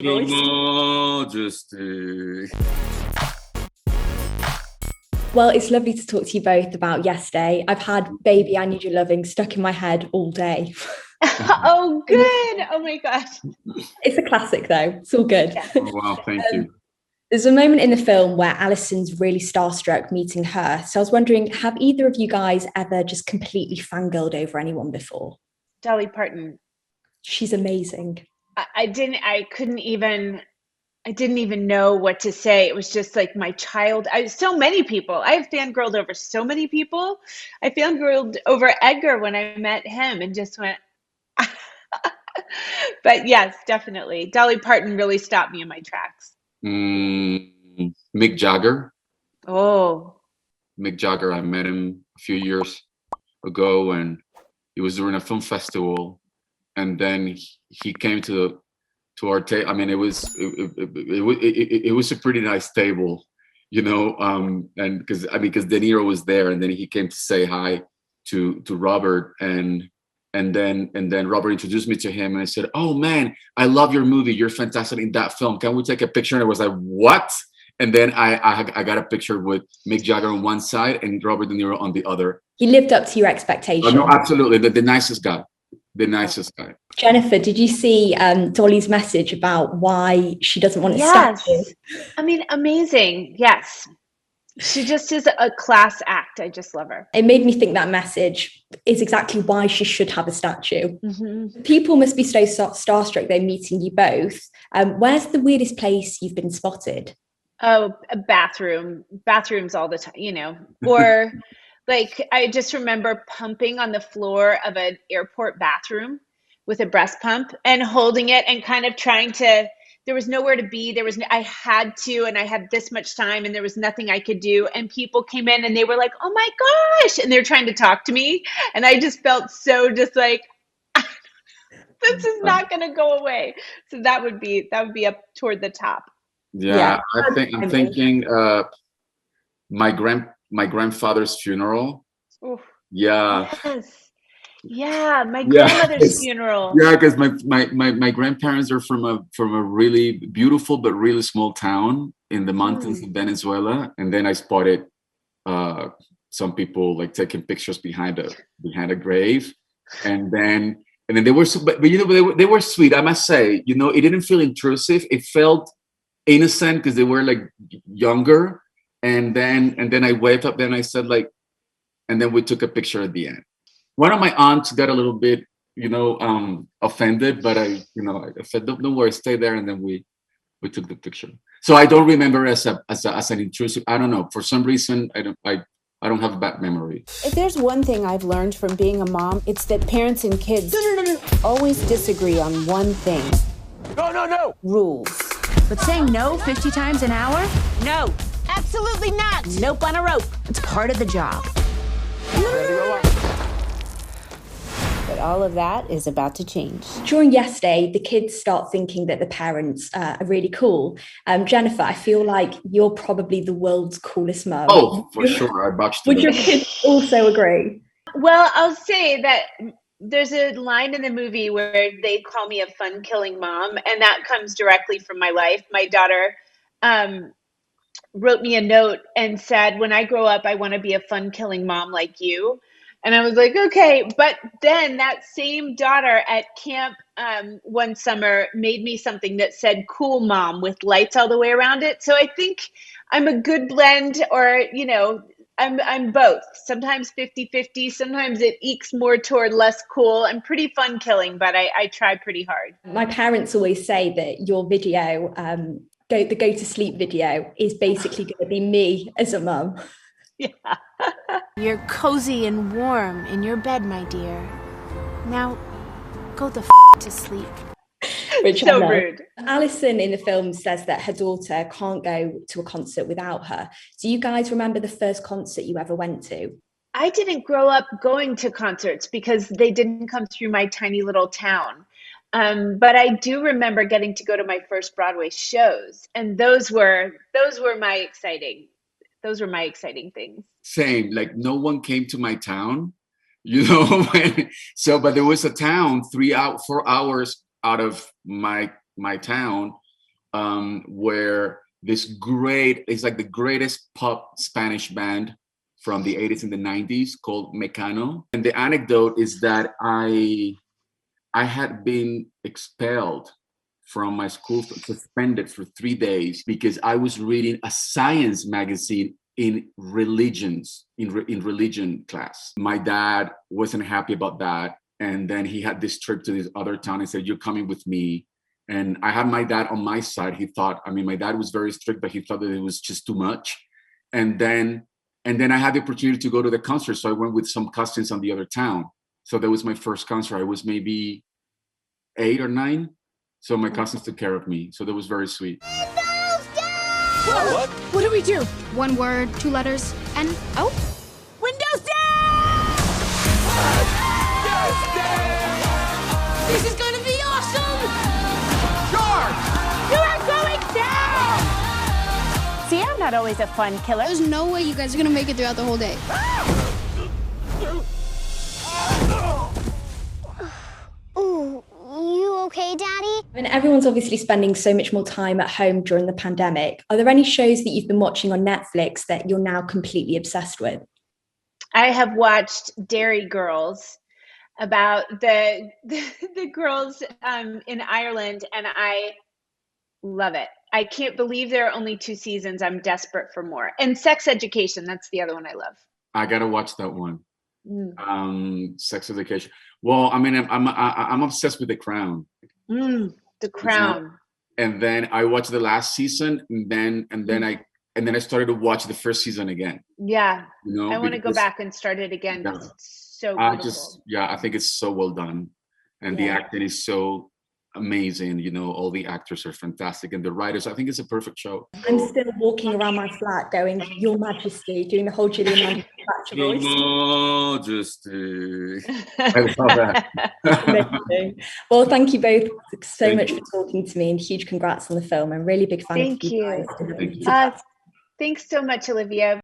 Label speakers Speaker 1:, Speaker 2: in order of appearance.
Speaker 1: Your Majesty.
Speaker 2: Well, it's lovely to talk to you both about Yesterday. I've had Baby I Need Your Loving stuck in my head all day.
Speaker 3: Oh, good. Oh my gosh.
Speaker 2: It's a classic though. It's all good.
Speaker 3: Yeah.
Speaker 1: Oh, wow, thank you.
Speaker 2: There's a moment in the film where Alison's really starstruck meeting her. So I was wondering, have either of you guys ever just completely fangirled over anyone before?
Speaker 3: Dolly Parton.
Speaker 2: She's amazing.
Speaker 3: I didn't even know what to say. It was just like my child. So many people. I have fangirled over so many people. I fangirled over Edgar when I met him and just went. But yes, definitely. Dolly Parton really stopped me in my tracks.
Speaker 1: Mick Jagger.
Speaker 3: Oh.
Speaker 1: Mick Jagger, I met him a few years ago and he was during a film festival. And then he came to our table. I mean, it was a pretty nice table, you know. And because De Niro was there, and then he came to say hi to Robert, and then Robert introduced me to him, and I said, "Oh man, I love your movie. You're fantastic in that film. Can we take a picture?" And I was like, "What?" And then I got a picture with Mick Jagger on one side and Robert De Niro on the other.
Speaker 2: He lived up to your expectations.
Speaker 1: Oh, no, absolutely, the nicest guy. The nicest guy.
Speaker 2: Jennifer, did you see Dolly's message about why she doesn't want a statue?
Speaker 3: I mean, amazing. Yes. She just is a class act. I just love her.
Speaker 2: It made me think that message is exactly why she should have a statue.
Speaker 3: Mm-hmm.
Speaker 2: People must be so starstruck they're meeting you both. Where's the weirdest place you've been spotted?
Speaker 3: Oh, a bathroom. Bathrooms all the time, you know. Or like, I just remember pumping on the floor of an airport bathroom with a breast pump and holding it and kind of trying to, there was nowhere to be. I had to, and I had this much time and there was nothing I could do. And people came in and they were like, "Oh my gosh." And they're trying to talk to me. And I just felt so just like, this is not going to go away. So that would be up toward the top.
Speaker 1: Yeah. I'm thinking my grandfather's funeral.
Speaker 3: Oof.
Speaker 1: Yeah.
Speaker 3: Yes. Yeah, my grandmother's funeral.
Speaker 1: Yeah, because my grandparents are from a really beautiful but really small town in the mountains of Venezuela, and then I spotted some people like taking pictures behind a grave, and then they were but you know they were sweet, I must say. You know, it didn't feel intrusive. It felt innocent because they were like younger, and then I waved up there and I said like, and then we took a picture at the end. One of my aunts got a little bit, you know, offended, but I said, don't worry, stay there, and then we took the picture. So I don't remember as an intrusive. I don't know, for some reason I don't have a bad memory.
Speaker 4: If there's one thing I've learned from being a mom, it's that parents and kids always disagree on one thing.
Speaker 5: No.
Speaker 4: Rules.
Speaker 6: But saying no 50 times an hour?
Speaker 4: No.
Speaker 6: Absolutely not.
Speaker 4: Nope on a rope.
Speaker 6: It's part of the job.
Speaker 4: But all of that is about to change.
Speaker 2: During Yesterday, the kids start thinking that the parents are really cool. Jennifer, I feel like you're probably the world's coolest mum.
Speaker 1: Oh, for sure. I botched it.
Speaker 2: Would your kids also agree?
Speaker 3: Well, I'll say that there's a line in the movie where they call me a fun-killing mom, and that comes directly from my life. My daughter wrote me a note and said, "When I grow up, I want to be a fun-killing mom like you." And I was like, okay. But then that same daughter at camp one summer made me something that said "cool mom" with lights all the way around it. So I think I'm a good blend, or, you know, I'm both. Sometimes 50-50. Sometimes it ekes more toward less cool. I'm pretty fun killing, but I try pretty hard.
Speaker 2: My parents always say that your video, the go to sleep video, is basically going to be me as a mum.
Speaker 3: Yeah.
Speaker 6: You're cozy and warm in your bed, my dear. Now, go the to sleep.
Speaker 2: Which
Speaker 3: so rude.
Speaker 2: Alison in the film says that her daughter can't go to a concert without her. Do you guys remember the first concert you ever went to?
Speaker 3: I didn't grow up going to concerts because they didn't come through my tiny little town. But I do remember getting to go to my first Broadway shows, and those were my exciting things.
Speaker 1: Same, like no one came to my town, you know. But there was a town 4 hours out of my town where it's like the greatest pop Spanish band from the 80s and the 90s called Mecano. And the anecdote is that I had been expelled from my school, suspended for 3 days because I was reading a science magazine in religion class. My dad wasn't happy about that. And then he had this trip to this other town and said, "You're coming with me." And I had my dad on my side. He thought, my dad was very strict, but he thought that it was just too much. And then I had the opportunity to go to the concert. So I went with some cousins on the other town. So that was my first concert. I was maybe 8 or 9. So my cousins took care of me. So that was very sweet.
Speaker 6: What do we do?
Speaker 5: 1 word, 2 letters, and oh.
Speaker 6: Windows down!
Speaker 5: This is gonna be awesome!
Speaker 6: You are going down! See, I'm not always a fun killer.
Speaker 5: There's no way you guys are gonna make it throughout the whole day.
Speaker 7: Ooh, you okay, Daddy?
Speaker 2: And everyone's obviously spending so much more time at home during the pandemic. Are there any shows that you've been watching on Netflix that you're now completely obsessed with?
Speaker 3: I have watched Dairy Girls, about the girls in Ireland, and I love it. I can't believe there are only 2 seasons. I'm desperate for more. And Sex Education, that's the other one I love.
Speaker 1: I gotta watch that one. Sex Education. Well, I'm obsessed with The Crown.
Speaker 3: The Crown.
Speaker 1: And then I watched the last season, and then I started to watch the first season again.
Speaker 3: Yeah,
Speaker 1: I
Speaker 3: want to go back and start it again.
Speaker 1: Yeah.
Speaker 3: It's so beautiful.
Speaker 1: I think it's so well done, and the acting is so amazing. All the actors are fantastic, and the writers. I think it's a perfect show.
Speaker 2: I'm still walking around my flat going, "Your Majesty," doing the whole Julian Majesty voice.
Speaker 1: Majesty. I love that.
Speaker 2: Well, thank you both so much for talking to me, and huge congrats on the film. I'm really big fan of you guys.
Speaker 3: Thank you. Thanks so much, Olivia.